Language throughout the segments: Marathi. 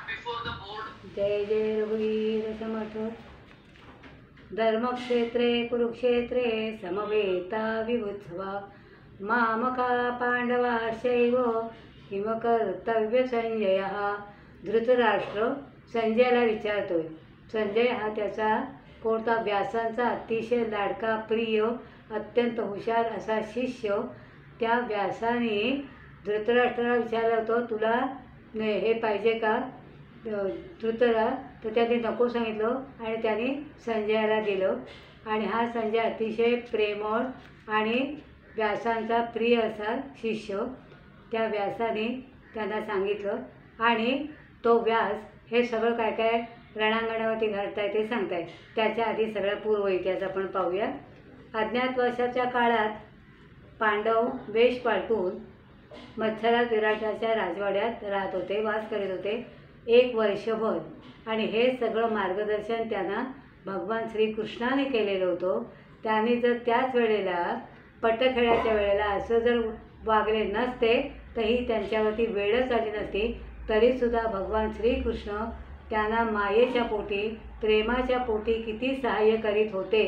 जय जय रघुवीर समर्थ। धर्मक्षेत्रे कुरुक्षेत्रे समवेता विभुत्सवा मामका पांडवाश्चैव किमकर्तव्य संजय। धृतराष्ट्र संजयाला विचारतोय। संजय हा त्याचा कोणता व्यासांचा अतिशय लाडका प्रिय अत्यंत हुशार असा शिष्य। त्या व्यासाने धृतराष्ट्राला विचारलं होतं, तुला हे पाहिजे का धृतराष्ट्र? तर त्याने नको सांगितलं आणि त्याने संजयाला दिलं। आणि हा संजय अतिशय प्रेमळ आणि व्यासांचा प्रिय असा शिष्य। त्या व्यासाने त्यांना सांगितलं आणि तो व्यास हे सगळं काय काय रणांगणावरती घडताय ते सांगताय। त्याच्या आधी सगळा पूर्व इतिहास आपण पाहूया। अज्ञातवासाच्या काळात पांडव वेश पालटून मत्सराज विराटाच्या राजवाड्यात राहत होते, वास करीत होते 1 वर्षभर। आणि हे सगळं मार्गदर्शन त्यांना भगवान श्रीकृष्णाने केलेलं होतं। त्यांनी जर त्याच वेळेला पट्टखेळाच्या वेळेला असं जर वागले नसते तरी त्यांच्यावरती वेळच आली नसती। तरीसुद्धा भगवान श्रीकृष्ण त्यांना मायेच्या पोटी प्रेमाच्या पोटी किती सहाय्य करीत होते।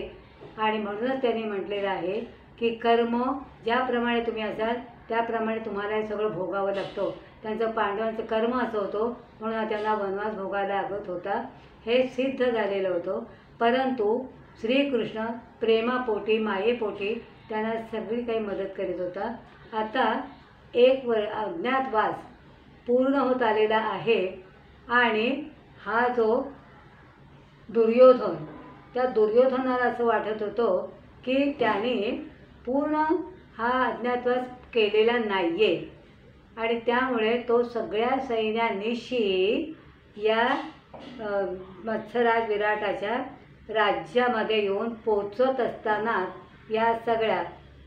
आणि म्हणूनच त्यांनी म्हटलेलं आहे की कर्म ज्याप्रमाणे तुम्ही असाल त्याप्रमाणे तुम्हाला हे सगळं भोगावं लागतं। त्यांचं पांडवांचं कर्म असं होतं म्हणून त्यांना वनवास भोगायला लागत होता, हे सिद्ध झालेलं होतं। परंतु श्रीकृष्ण प्रेमापोटी मायेपोटी त्यांना सगळी काही मदत करीत होता। आता अज्ञातवास पूर्ण होत आलेला आहे आणि हा जो दुर्योधन, त्या दुर्योधनाला असं वाटत होतं की त्याने पूर्ण हा अज्ञातवास केलेला नाही आहे। आणि त्यामुळे तो सगळ्या सैन्यानिशी या मत्सराज विराटाच्या राज्यामध्ये येऊन पोचत असताना या सगळ्या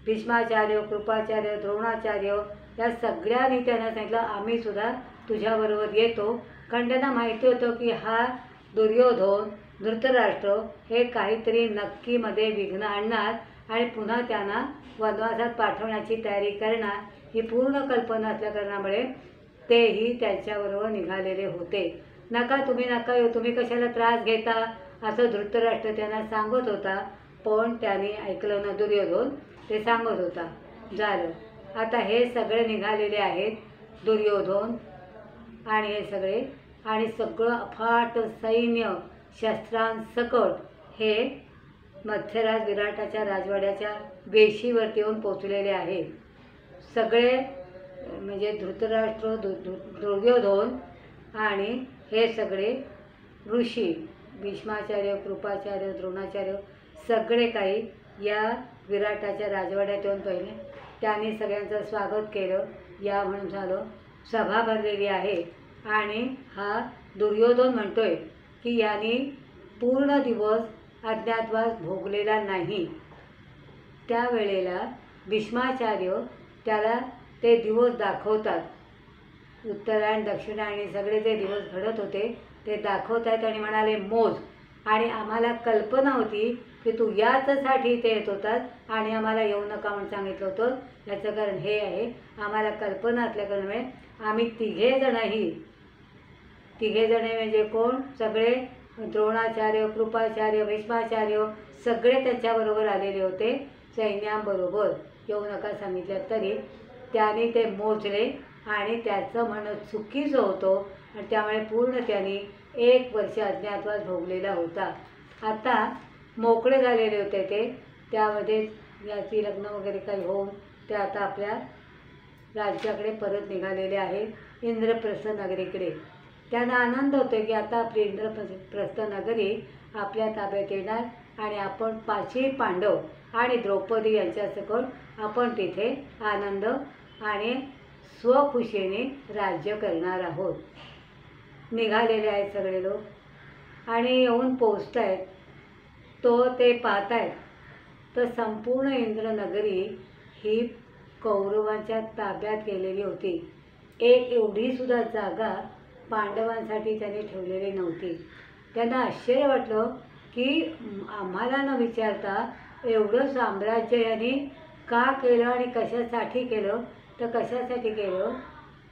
भीष्माचार्य, कृपाचार्य, द्रोणाचार्य या सगळ्यांनी त्यांना सांगितलं आम्हीसुद्धा तुझ्याबरोबर येतो। कारण त्यांना माहिती होतं की हा दुर्योधन धृतराष्ट्र हे काहीतरी नक्कीमध्ये विघ्न आणणार आणि पुन्हा त्यांना वनवासात पाठवण्याची तयारी करणार, ही पूर्ण कल्पना असल्या कारणामुळे तेही त्यांच्याबरोबर निघालेले होते। नका येऊ, तुम्ही कशाला त्रास घेता असं धृतराष्ट्र त्यांना सांगत होता। पण त्याने ऐकलं ना दुर्योधन, ते सांगत होता। झालं आता हे सगळे निघालेले आहेत दुर्योधन आणि हे सगळे, आणि सगळं अफाट सैन्य शस्त्रांसकट हे मत्सराज विराटाच्या राजवाड्याच्या वेशीवरती येऊन पोचलेले आहेत। सगळे म्हणजे धृतराष्ट्र, दुर्योधन आणि हे सगळे ऋषी भीष्माचार्य, कृपाचार्य, द्रोणाचार्य सगळे काही या विराटाच्या राजवाड्यात येऊन पहिले त्यांनी सगळ्यांचं स्वागत केलं। या म्हणून झालं सभा भरलेली आहे। आणि हा दुर्योधन म्हणतोय की यांनी पूर्ण दिवस अज्ञातवास भोगलेला नाही। त्यावेळेला भीष्माचार्य त्याला ते दिवस दाखवतात, उत्तरायण दक्षिणायणी सगळे जे दिवस घडत होते ते दाखवत आहेत आणि म्हणाले मोज। आणि आम्हाला कल्पना होती की तू याचसाठी इथे येत होतास आणि आम्हाला येऊ नका म्हणून सांगितलं होतं। याचं कारण हे आहे, आम्हाला कल्पना असल्या कारणामुळे आम्ही तिघे जणे म्हणजे कोण, सगळे द्रोणाचार्य, कृपाचार्य, भीष्माचार्य सगळे त्याच्याबरोबर आलेले होते सैन्याबरोबर। येऊ नका सांगितलं तरी त्याने ते मोजले आणि त्याचं म्हणणं चुकीचं होतं आणि त्यामुळे पूर्ण त्यांनी 1 वर्ष अज्ञातवास भोगलेला होता। आता मोकळे झालेले होते ते, त्यामध्ये याची लग्न वगैरे काही होऊन ते आता आपल्या राज्याकडे परत निघालेले आहेत, इंद्रप्रस्थ नगरीकडे। त्यांना आनंद होतो की आता आपली इंद्रप्रस्थ नगरी आपल्या ताब्यात येणार आणि आपण 5ही पांडव आणि द्रौपदी यांच्यासकट आपण तिथे आनंद आणि स्वखुशीने राज्य करणार आहोत। निघालेले आहेत सगळे लोक आणि येऊन पोचत आहेत। ते पाहत आहेत तर संपूर्ण इंद्रनगरी ही कौरवांच्या ताब्यात गेलेली होती। एक एवढीसुद्धा जागा पांडवांसाठी त्यांनी ठेवलेली नव्हती। त्यांना आश्चर्य वाटलं की आम्हाला न विचारता एवढं साम्राज्य यांनी का केलं आणि कशासाठी केलं।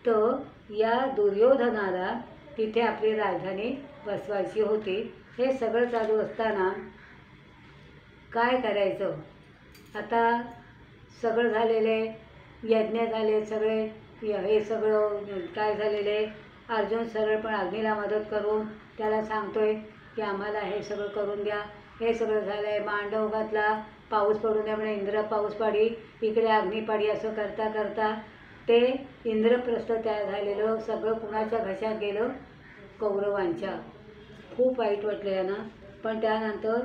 तर या दुर्योधनाला तिथे आपली राजधानी बसवायची होती. हे सगळं चालू असताना काय करायचं? आता सगळं झालेले यज्ञ झाले सगळे, हे सगळं काय झालेले. अर्जुन सरळपण अग्नीला मदत करून त्याला सांगतोय की आम्हाला हे सगळं करून द्या. हे सगळं झालं आहे. मांडव घातला, पाऊस पडू नये म्हणून इंद्र पाऊस पाडी, इकडे अग्नी पाडी. असं करता करता ते इंद्रप्रस्थ तयार झालेलं सगळं कुणाच्या घशात गेलं? कौरवांच्या. खूप वाईट वाटलं यांना. पण त्यानंतर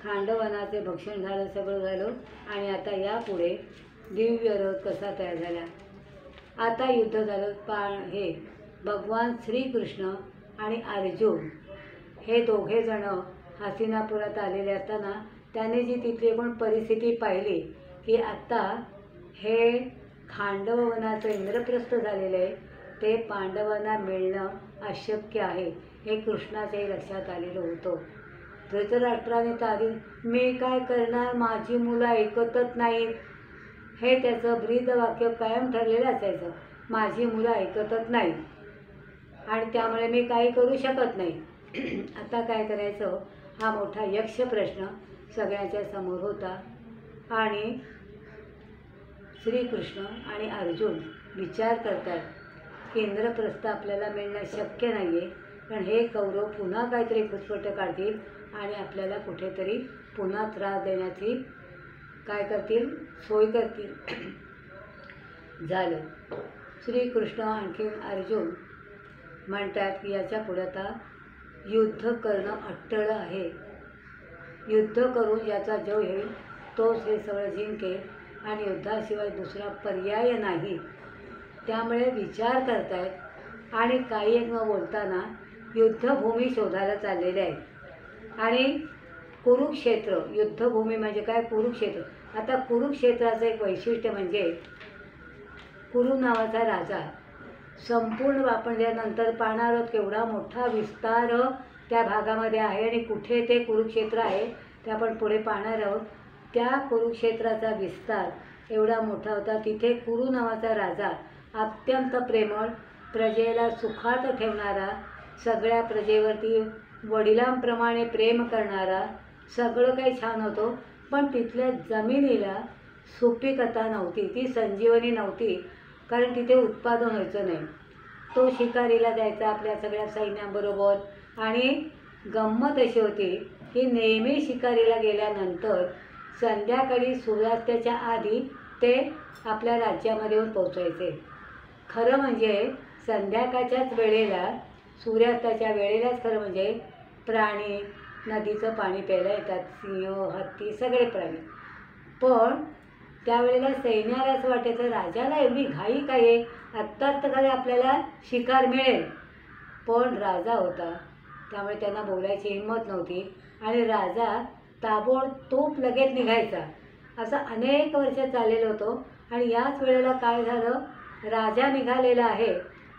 खांडवनाचे भक्षण झालं, सगळं झालं. आणि आता यापुढे दिव्य रथ कसा तयार झाला. आता युद्ध झालं. हे भगवान श्रीकृष्ण आणि अर्जुन हे दोघेजण हस्तिनापुरात आलेले असताना त्याने जी तिथली एकूण परिस्थिती पाहिली की आता हे खांडववनाचं इंद्रप्रस्थ झालेलं आहे, ते पांडवांना मिळणं अशक्य आहे, हे कृष्णाच्याही लक्षात आलेलं होतं. धृतराष्ट्राने तर आधी मी काय करणार, माझी मुलं ऐकतच नाहीत, हे त्याचं ब्रीदवाक्य कायम ठरलेलं असायचं. माझी मुलं ऐकतच नाहीत आणि त्यामुळे मी काही करू शकत नाही. आता काय करायचं, हा मोठा यक्ष प्रश्न सगळ्यांच्या समोर होता. आणि श्रीकृष्ण आणि अर्जुन विचार करतात की इंद्रप्रस्थ आपल्याला मिळणं शक्य नाही आहे, पण हे कौरव पुन्हा काहीतरी घुसपट काढतील आणि आपल्याला कुठेतरी पुन्हा त्रास देण्याची काय करतील, सोय करतील. झालं. श्रीकृष्ण आणखीन अर्जुन म्हणतात की याच्या पुढे आता युद्ध करणं अट्टळ आहे. युद्ध करून ज्याचा जय होईल तोच हे सगळं जिंकेल आणि युद्धाशिवाय दुसरा पर्याय नाही. त्यामुळे विचार करतायत आणि काही एक न बोलताना युद्धभूमी शोधायला चाललेले आहेत. आणि कुरुक्षेत्र, युद्धभूमी म्हणजे काय, कुरुक्षेत्र. आता कुरुक्षेत्राचं एक वैशिष्ट्य म्हणजे कुरु नावाचा राजा संपूर्ण वापरल्यानंतर पाहणार आहोत केवढा मोठा विस्तार त्या भागामध्ये आहे आणि कुठे ते कुरुक्षेत्र आहे ते आपण पुढे पाहणार आहोत. त्या कुरुक्षेत्राचा विस्तार एवढा मोठा होता. तिथे कुरु नावाचा राजा अत्यंत प्रेमळ, प्रजेला सुखात ठेवणारा, सगळ्या प्रजेवरती वडिलांप्रमाणे प्रेम करणारा, सगळं काही छान होतं. पण तिथल्या जमिनीला सुपीकता नव्हती, ती संजीवनी नव्हती, कारण तिथे उत्पादन व्हायचं नाही. तो शिकारीला जायचा आपल्या सगळ्या सैन्याबरोबर. आणि गंमत अशी होती की नेहमी शिकारीला गेल्यानंतर संध्याकाळी सूर्यास्ताच्या आधी ते आपल्या राज्यामध्ये येऊन पोचायचे. खरं म्हणजे संध्याकाळच्याच वेळेला, सूर्यास्ताच्या वेळेलाच खरं म्हणजे प्राणी नदीचं पाणी प्यायला येतात, सिंह, हत्ती, सगळे प्राणी. पण त्यावेळेला सैन्याला असं वाटायचं राजाला एवढी घाई काय आहे, आत्ताच तर खरं आपल्याला शिकार मिळेल. पण राजा होता त्यामुळे त्यांना बोलायची हिंमत नव्हती आणि राजा ताबडतोब लगेच निघायचा. असं अनेक वर्ष चाललेलं होतं. आणि याच वेळेला काय झालं, राजा निघालेला आहे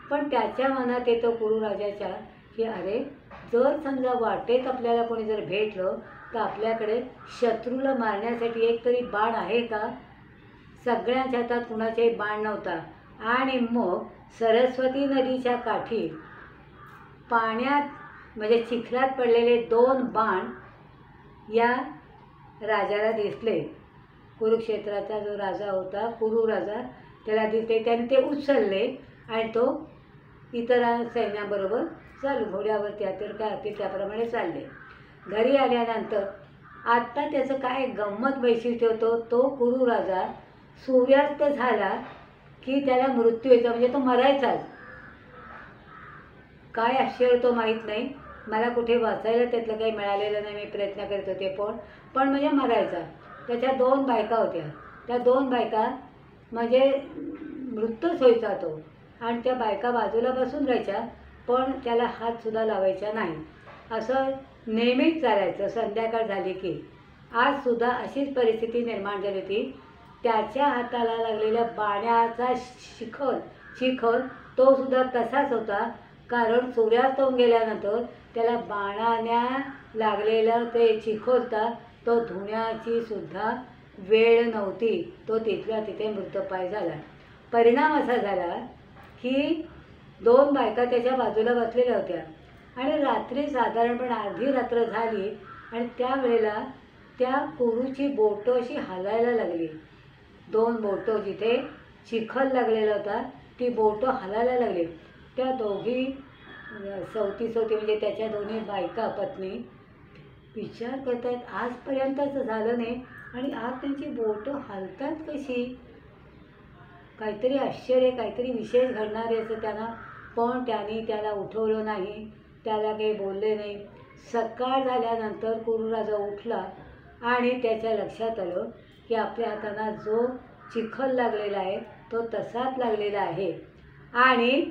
पण त्याच्या मनात येतं कुरु राजाच्या की अरे जर समजा वाटेत आपल्याला कोणी जर भेटलं तर आपल्याकडे शत्रूला मारण्यासाठी एक तरी बाण आहे का. सगळ्यांच्या हातात कुणाचाही बाण नव्हता. आणि मग सरस्वती नदीच्या काठी पाण्यात म्हणजे चिखलात पडलेले 2 बाण या राजाला दिसले. कुरुक्षेत्राचा जो राजा होता, कुरु राजा, त्याला दिसले. त्याने ते उचलले आणि तो इतर सैन्याबरोबर चालू घोड्यावरती हातील काय हातील त्याप्रमाणे चालले. घरी आल्यानंतर आत्ता त्याचं काय गंमत वैशिष्ट्य होतं, तो कुरु राजा सूर्यास्त झाला की त्याला मृत्यू यायचा, म्हणजे तो मरायचाच. काय आश्चर्य तो माहीत नाही. मला कुठे वाचायला त्यातलं काही मिळालेलं नाही, मी प्रयत्न करत होते पण म्हणजे मरायचा. त्याच्या 2 बायका होत्या. त्या 2 बायका म्हणजे मृत्यूच व्हायचा तो. आणि त्या बायका बाजूला बसून राहायच्या पण त्याला हातसुद्धा लावायचा नाही. असं नेहमीच चालायचं. संध्याकाळ झाली की आजसुद्धा अशीच परिस्थिती निर्माण झाली होती. त्याच्या हाताला लागलेल्या बाण्याचा शिखर तो सुद्धा तसाच होता, कारण सूर्यास्त होऊन गेल्यानंतर त्याला बाणाने लागलेलं ते चिखोलता तो धुण्याची सुद्धा वेळ नव्हती. तो तिथल्या तिथे मृतपाय झाला. परिणाम असा झाला की 2 बायका त्याच्या बाजूला बसलेल्या होत्या आणि रात्री साधारणपणे अर्धी रात्र झाली आणि त्यावेळेला त्या कुरूची बोटं अशी हलायला लागली. 2 बोटं जिथे चिखल लागलेला होता ती बोटं हलायला लागली. त्या दोघी सवती म्हणजे त्याच्या दोन्ही बायका पत्नी विचार करतायत आजपर्यंतच झालं नाही आणि आज त्यांची बोटं हलतात कशी. काहीतरी आश्चर्य, काहीतरी विशेष घडणारे असं त्यांना. पण त्यांनी त्याला उठवलं नाही, त्याला काही बोलले नाही. सकाळ झाल्यानंतर कुरूराजा उठला आणि त्याच्या लक्षात आलं की आपल्या हातांना जो चिखल लागलेला आहे तो तसाच लागलेला आहे. आणि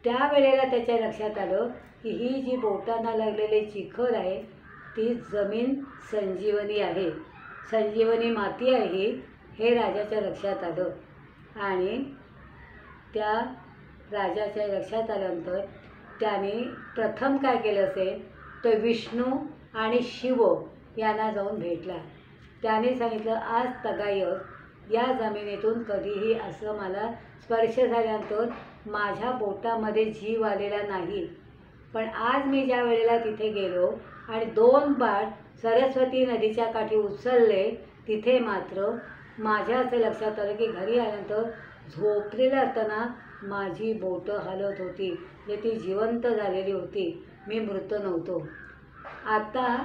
त्यावेळेला त्याच्या लक्षात आलं की ही जी बोटांना लागलेली चिखल आहे ती जमीन संजीवनी आहे, संजीवनी माती आहे, हे राजाच्या लक्षात आलं. आणि त्या राजाच्या लक्षात आल्यानंतर त्याने प्रथम काय केलं असेल तर विष्णू आणि शिव यांना जाऊन भेटला. त्याने सांगितलं आज तगायत या जमिनीतून कधीही असं मला स्पर्श झाल्यानंतर माझ्या बोटामध्ये जीव आलेला नाही. पण आज मी ज्या वेळेला तिथे गेलो आणि 2 बाट सरस्वती नदीच्या काठी उचलले तिथे मात्र माझ्या असं लक्षात आलं की घरी आल्यानंतर झोपलेलं असताना माझी बोटं हलत होती, म्हणजे ती जिवंत झालेली होती, मी मृत नव्हतो. आता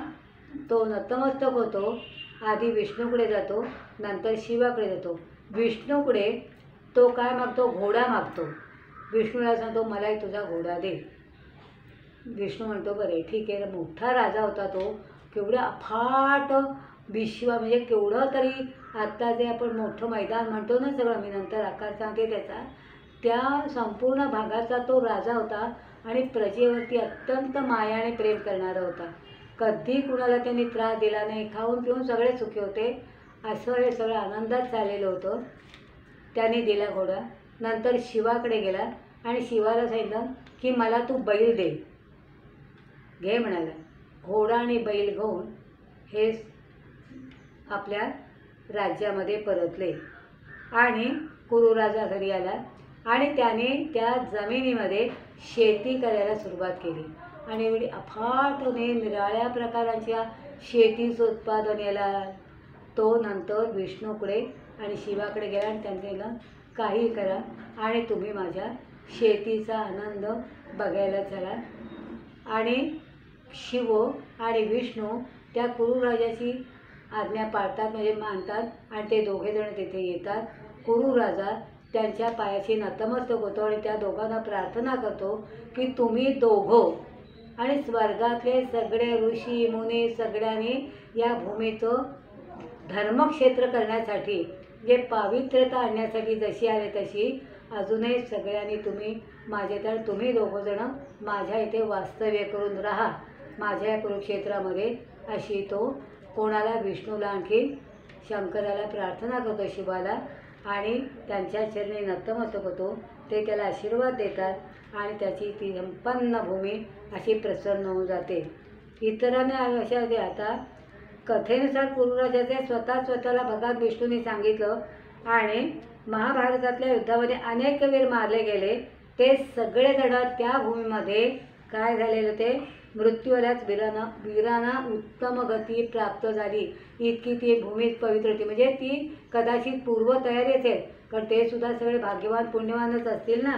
तो नतमस्तक होतो. आधी विष्णूकडे जातो, नंतर शिवाकडे जातो. विष्णूकडे तो काय मागतो, घोडा मागतो. विष्णूला सांगतो मलाही तुझा घोडा दे. विष्णू म्हणतो बरे ठीक आहे. मोठा राजा होता तो, केवढ्या अफाट विश्व, म्हणजे केवढं तरी आत्ता जे आपण मोठं मैदान म्हणतो ना सगळं, मी नंतर आकार सांगते त्याचा, त्या संपूर्ण भागाचा तो राजा होता आणि प्रजेवरती अत्यंत मायाने प्रेम करणारा होता. कधी कुणाला त्यांनी त्रास दिला नाही, खाऊन पिऊन सगळे सुखी होते. असं हे सगळं आनंदात चाललेलं होतं. त्याने दिला घोडा. नंतर शिवाकडे गेला आणि शिवाला सांगितलं की मला तू बैल दे. घे म्हणाला. घोडा आणि बैल घेऊन हे आपल्या राज्यामध्ये परतले आणि कुरूराजा घरी आला आणि त्याने त्या जमिनीमध्ये शेती करायला सुरुवात केली आणि एवढी अफाटने निराळ्या प्रकारांच्या शेतीचं उत्पादन याला. तो नंतर विष्णूकडे आणि शिवाकडे गेला आणि त्यांनी काही करा आणि तुम्ही माझ्या शेतीचा आनंद बघायला चला. आणि शिव आणि विष्णू त्या कुरूराजाची आज्ञा पाळतात, म्हणजे मानतात आणि ते दोघेजण तिथे येतात. कुरूराजा त्यांच्या पायाशी नतमस्तक होतो आणि त्या दोघांना प्रार्थना करतो की तुम्ही दोघं आणि स्वर्गातले सगळे ऋषी मुनी सगळ्यांनी या भूमीचं धर्मक्षेत्र करण्यासाठी, जे पावित्र्यता आणण्यासाठी जशी आले तशी अजूनही सगळ्यांनी तुम्ही तर तुम्ही दोघंजणं माझ्या इथे वास्तव्य करून राहा माझ्या कुरुक्षेत्रामध्ये, अशी तो कोणाला विष्णूला आणखी शंकराला प्रार्थना करतो शिवाला आणि त्यांच्या चरणी नतमस्तक होतो. ते त्याला आशीर्वाद देतात आणि त्याची ती संपन्न भूमी अशी प्रसन्न होऊन जाते. इतरांना अशा दे. आता कथेनुसार कुरूराजाचे स्वतःला भगवान विष्णूंनी सांगितलं आणि महाभारतातल्या युद्धामध्ये अनेक वीर मारले गेले. ते सगळेजण त्या भूमीमध्ये काय झालेलं ते मृत्यू आल्याच वीरांना उत्तम गती प्राप्त झाली. इतकी ती भूमी पवित्र होती, म्हणजे ती कदाचित पूर्वतयारी असेल, कारण ते सुद्धा सगळे भाग्यवान पुण्यवानच असतील ना.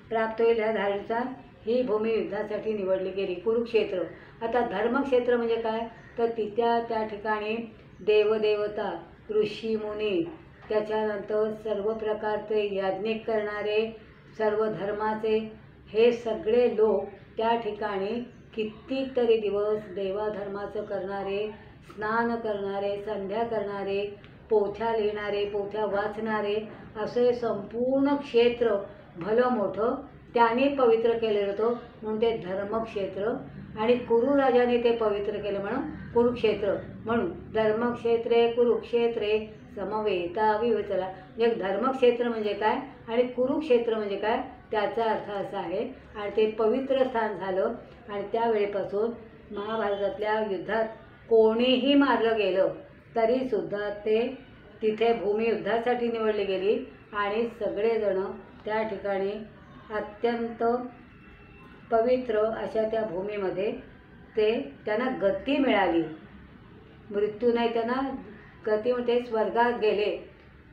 प्राप्त होईल ह्या धाडीचा ही भूमी युद्धासाठी निवडली गेली, कुरुक्षेत्र. आता धर्मक्षेत्र म्हणजे काय तर त्या ठिकाणी देवदेवता ऋषी मुनी त्याच्यानंतर सर्व प्रकारचे याज्ञिक करणारे सर्व धर्माचे हे सगळे लोक त्या ठिकाणी कितीतरी दिवस देवाधर्माचं करणारे, स्नान करणारे, संध्या करणारे, पोथ्या लिहिणारे, पोथ्या वाचणारे, असे संपूर्ण क्षेत्र भलं मोठं त्याने पवित्र केलेलं होतं म्हणून ते धर्मक्षेत्र. आणि कुरुराजाने ते पवित्र केलं म्हणून कुरुक्षेत्र. म्हणून धर्मक्षेत्रे कुरुक्षेत्रे समवेता विवचला. म्हणजे धर्मक्षेत्र म्हणजे काय आणि कुरुक्षेत्र म्हणजे काय त्याचा अर्थ असा आहे. आणि ते पवित्र स्थान झालं आणि त्यावेळेपासून महाभारतातल्या युद्धात कोणीही मारलं गेलं तरीसुद्धा ते तिथे भूमी युद्धासाठी निवडली गेली आणि सगळेजणं त्या ठिकाणी अत्यंत पवित्र अशा त्या भूमीमध्ये त्यांना गती मिळाली. मृत्यू नाही, त्यांना गती म्हणजे स्वर्गात गेले.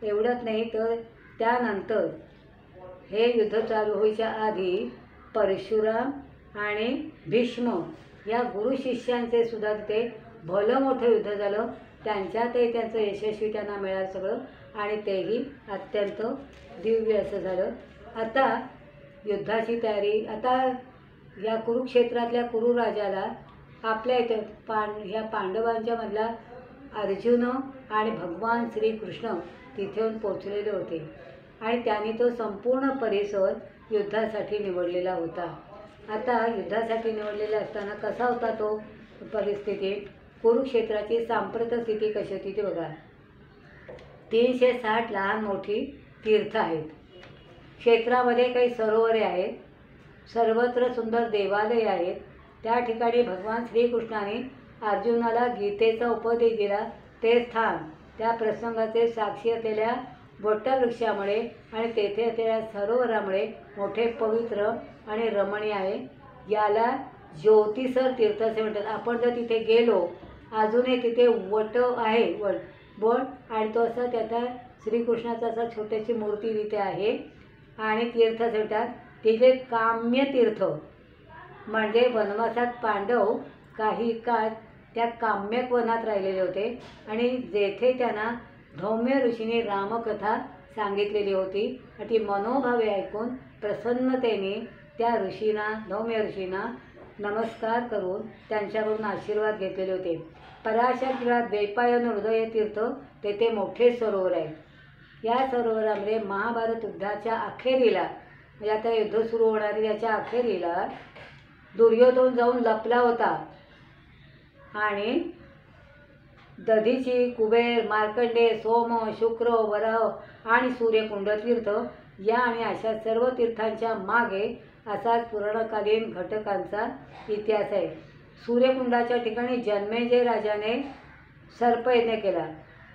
एवढंच नाही तर त्यानंतर हे युद्ध चालू व्हायच्या आधी परशुराम आणि भीष्म या गुरु शिष्यांचे सुद्धा तिथे भलं मोठं युद्ध झालं. त्यांच्यातही त्यांचं यशस्वी त्यांना मिळालं सगळं आणि तेही अत्यंत दिव्य असं झालं. आता युद्धाची तयारी. आता या कुरुक्षेत्रातल्या कुरु राजाला आपल्या इथं ह्या पांडवांच्या मधला अर्जुन आणि भगवान श्रीकृष्ण तिथेून पोचलेले होते आणि त्यांनी तो संपूर्ण परिसर युद्धासाठी निवडलेला होता. आता युद्धासाठी निवडलेला असताना कसा होता तो परिस्थिती? कुरुक्षेत्राची सांप्रत स्थिती कशी होती ते बघा. 360 लहान मोठी तीर्थ आहेत. क्षेत्रामध्ये काही सरोवरे आहेत. सर्वत्र सुंदर देवालय आहेत. त्या ठिकाणी भगवान श्रीकृष्णाने अर्जुनाला गीतेचा उपदेश दिला. ते स्थान त्या प्रसंगाचे साक्षी असलेल्या वटवृक्षामुळे आणि तेथे असलेल्या सरोवरामुळे मोठे पवित्र आणि रमणीय आहे. याला ज्योतिसर तीर्थ असे म्हणतात. आपण जर तिथे गेलो, अजूनही तिथे वट आहे, वट आणि तो असा त्याचा श्रीकृष्णाचा असा छोटीशी मूर्ती तिथे आहे आणि तीर्थ असे म्हणतात. तिथे काम्य तीर्थ म्हणजे वनवासात पांडव काही काळ त्या काम्यक वनात राहिलेले होते आणि जेथे त्यांना धौम्य ऋषीने रामकथा सांगितलेली होती आणि ती मनोभावे ऐकून प्रसन्नतेने त्या धौम्य ऋषींना नमस्कार करून त्यांच्याकडून आशीर्वाद घेतलेले होते. पराशर द्वैपायन हृदय तीर्थ तेथे मोठे सरोवर आहे. या सरोवरामध्ये महाभारत युद्धाच्या अखेरीला म्हणजे आता युद्ध सुरू होणारे त्याच्या अखेरीला दुर्योधन जाऊन लपला होता आणि दधीची, कुबेर, मार्कंडे, सोम, शुक्र, वराह आणि सूर्यकुंड तीर्थ या आणि अशा सर्व तीर्थांच्या मागे असाच पुराणकालीन घटकांचा इतिहास आहे. सूर्यकुंडाच्या ठिकाणी जन्मेजय राजाने सर्पयज्ञ केला.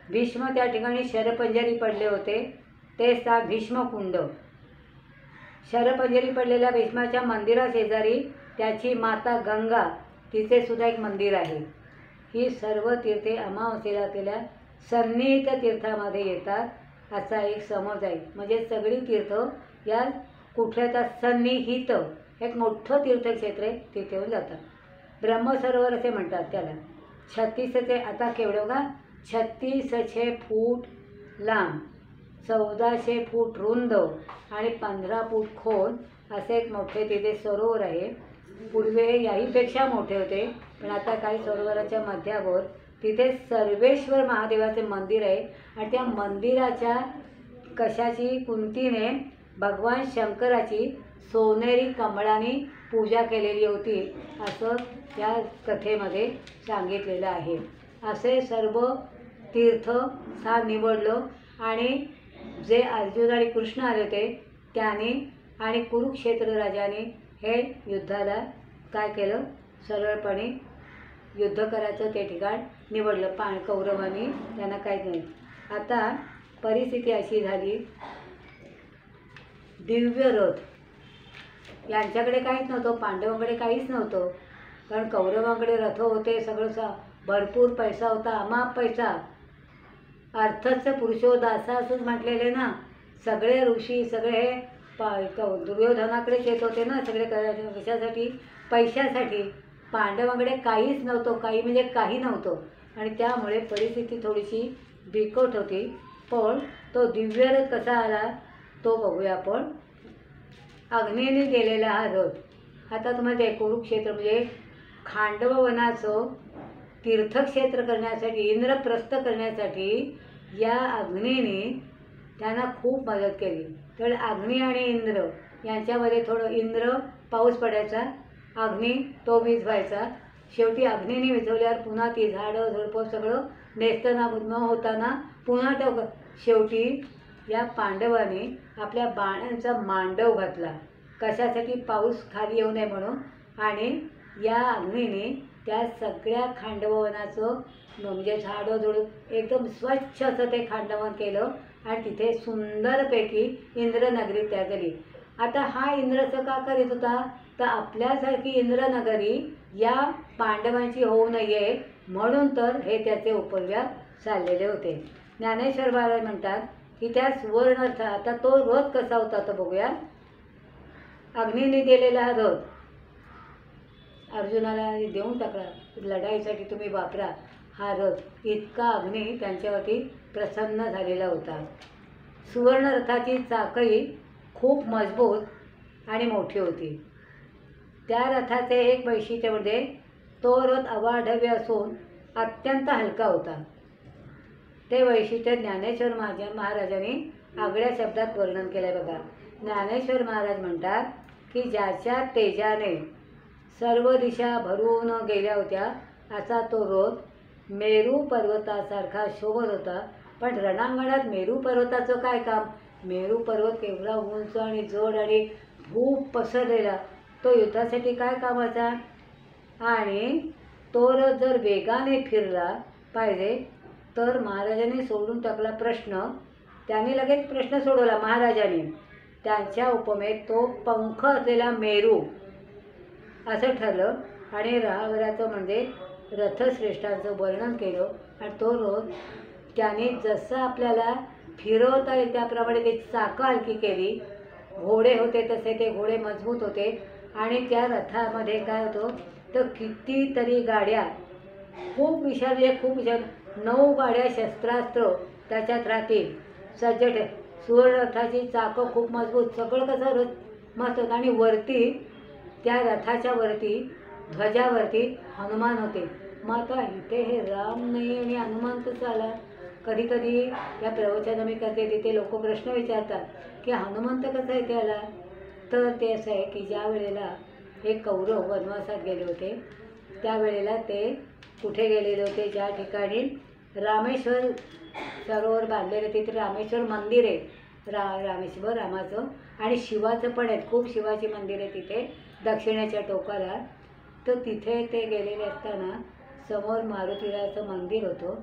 भीष्म त्या ठिकाणी शरपंजरी पडले होते. ते भीष्मकुंड. शरपंजरी पडलेल्या भीष्माच्या मंदिराशेजारी त्याची माता गंगा, तिचे सुद्धा एक मंदिर आहे. ही सर्व तीर्थे अमावस्येला केल्या सन्निहित तीर्थामध्ये येतात असा एक समज आहे. म्हणजे सगळी तीर्थ या कुठल्या सन्निहित एक मोठं तीर्थक्षेत्र आहे, तिथे येऊन जातात. ब्रह्मसरोवर असे म्हणतात त्याला. 36 आता केवढं का 3600 फूट लांब, 1400 फूट रुंद आणि 15 फूट खोल असे एक मोठे तिथे सरोवर आहे. पूर्वी याहीपेक्षा मोठे होते, पण आता काही सरोवराच्या मध्यावर तिथे सर्वेश्वर महादेवाचे मंदिर आहे आणि त्या मंदिराच्या कशाची कुंतीने भगवान शंकराची सोनेरी कमळाने पूजा केलेली होती असं त्या कथेमध्ये सांगितलेलं आहे. असे सर्व तीर्थ निवडलं आणि जे अर्जुन आणि कृष्ण आले होते त्याने आणि कुरुक्षेत्र राजाने हे युद्धाला काय केलं, सरळपणे युद्ध करायचं ते ठिकाण निवडलं. कौरवांनी त्यांना काहीच नाही. आता परिस्थिती अशी झाली, दिव्य रथ यांच्याकडे काहीच नव्हतं, पांडवांकडे काहीच नव्हतं. कारण कौरवांकडे रथ होते, सगळं भरपूर पैसा होता, अमाप पैसा. अर्थच पुरुषोदासा असंच म्हटलेले ना. सगळे ऋषी सगळे दुर्योधनाकडेच येत होते ना सगळे. कशासाठी? पैशासाठी. पांडवांकडे काहीच नव्हतं, काही म्हणजे काही नव्हतं आणि त्यामुळे परिस्थिती थोडीशी बिकट होती. पण तो दिव्यरथ कसा आला तो बघूया आपण. अग्नीने गेलेला हा रथ. आता तुम्हाला ते कुरुक्षेत्र म्हणजे खांडव वनाचं तीर्थक्षेत्र करण्यासाठी, इंद्रप्रस्थ करण्यासाठी या अग्नीने त्यांना खूप मदत केली. तर अग्नी आणि इंद्र यांच्यामध्ये थोडं, इंद्र पाऊस पडायचा, अग्नी तो वीज व्हायचा. शेवटी अग्नीने विझवल्यावर पुन्हा ती झाडं झुडपं सगळं नेस्तनाबूत न होताना पुन्हा तो शेवटी या पांडवाने आपल्या बाणांचा मांडव घातला. कशासाठी? पाऊस खाली येऊ नये म्हणून. आणि या अग्नीने त्या सगळ्या खांडववनाचं म्हणजे झाडं झुडूप एकदम स्वच्छ असं ते खांडवन केलं आणि तिथे सुंदरपैकी इंद्रनगरी तयार झाली. आता हा इंद्रचं का करीत होता, तर आपल्यासारखी इंद्रनगरी या पांडवांची होऊ नये म्हणून तर हे त्याचे उपव्याप चाललेले होते. ज्ञानेश्वर महाराज म्हणतात की त्या सुवर्ण रथ, आता तो रथ कसा होता तो बघूया. अग्नीने दिलेला हा रथ अर्जुनाला देऊन टाकला, लढाईसाठी तुम्ही वापरा हा रथ. इतका अग्नी त्यांच्यावरती प्रसन्न झालेला होता. सुवर्ण रथाची चाकही खूप मजबूत आणि मोठी होती. त्या रथाचे एक वैशिष्ट्य म्हणजे तो रथ अवाढव्य असून अत्यंत हलका होता. ते वैशिष्ट्य ज्ञानेश्वर महाराजांनी आगळ्या शब्दात वर्णन केलं आहे बघा. ज्ञानेश्वर महाराज म्हणतात की ज्याच्या तेजाने सर्व दिशा भरून गेल्या होत्या असा तो रथ मेरू पर्वतासारखा शोभत होता. पण रणांगणात मेरू पर्वताचं काय काम. मेरू पर्वत केवढा उंच आणि जड आणि खूप पसरलेला, तो युद्धासाठी काय कामाचा. आणि तो रथ जर वेगाने फिरला पाहिजे तर महाराजांनी सोडून टाकला प्रश्न. त्यांनी लगेच प्रश्न सोडवला महाराजांनी. त्यांच्या उपमेत तो पंख असलेला मेरू असं ठरलं. आणि राहावराचं म्हणजे रथश्रेष्ठांचं वर्णन केलं. आणि तो रथ त्याने जसं आपल्याला फिरवता येईल त्याप्रमाणे ते चाकं हलकी केली. घोडे होते तसे ते घोडे मजबूत होते. आणि त्या रथामध्ये काय होतं तर कितीतरी गाड्या, खूप विशाल, खूप विशाल 9 गाड्या शस्त्रास्त्र त्याच्यात राहतील सज्ज ठेव. सुवर्ण रथाची चाकं खूप मजबूत, सगळं कसं रथ मस्त होतं. आणि वरती त्या रथाच्या वरती ध्वजावरती हनुमान होते. मग आता इथे हे राम नाही आणि हनुमान कसं आला. कधी कधी या प्रवचन मी करते तिथे लोक प्रश्न विचारतात की हनुमंत कसा इथे आला. तर ते असं आहे की ज्या वेळेला हे कौरव वनवासात गेले होते त्यावेळेला ते कुठे गेलेले होते, ज्या ठिकाणी रामेश्वर सरोवर बांधलेले तिथे रामेश्वर मंदिर आहे. रामेश्वर रामाचं आणि शिवाचं पण आहेत. खूप शिवाची मंदिर आहे तिथे दक्षिणेच्या टोकाला. तर तिथे ते गेलेले असताना समोर मारुतीरायाचं मंदिर होतं.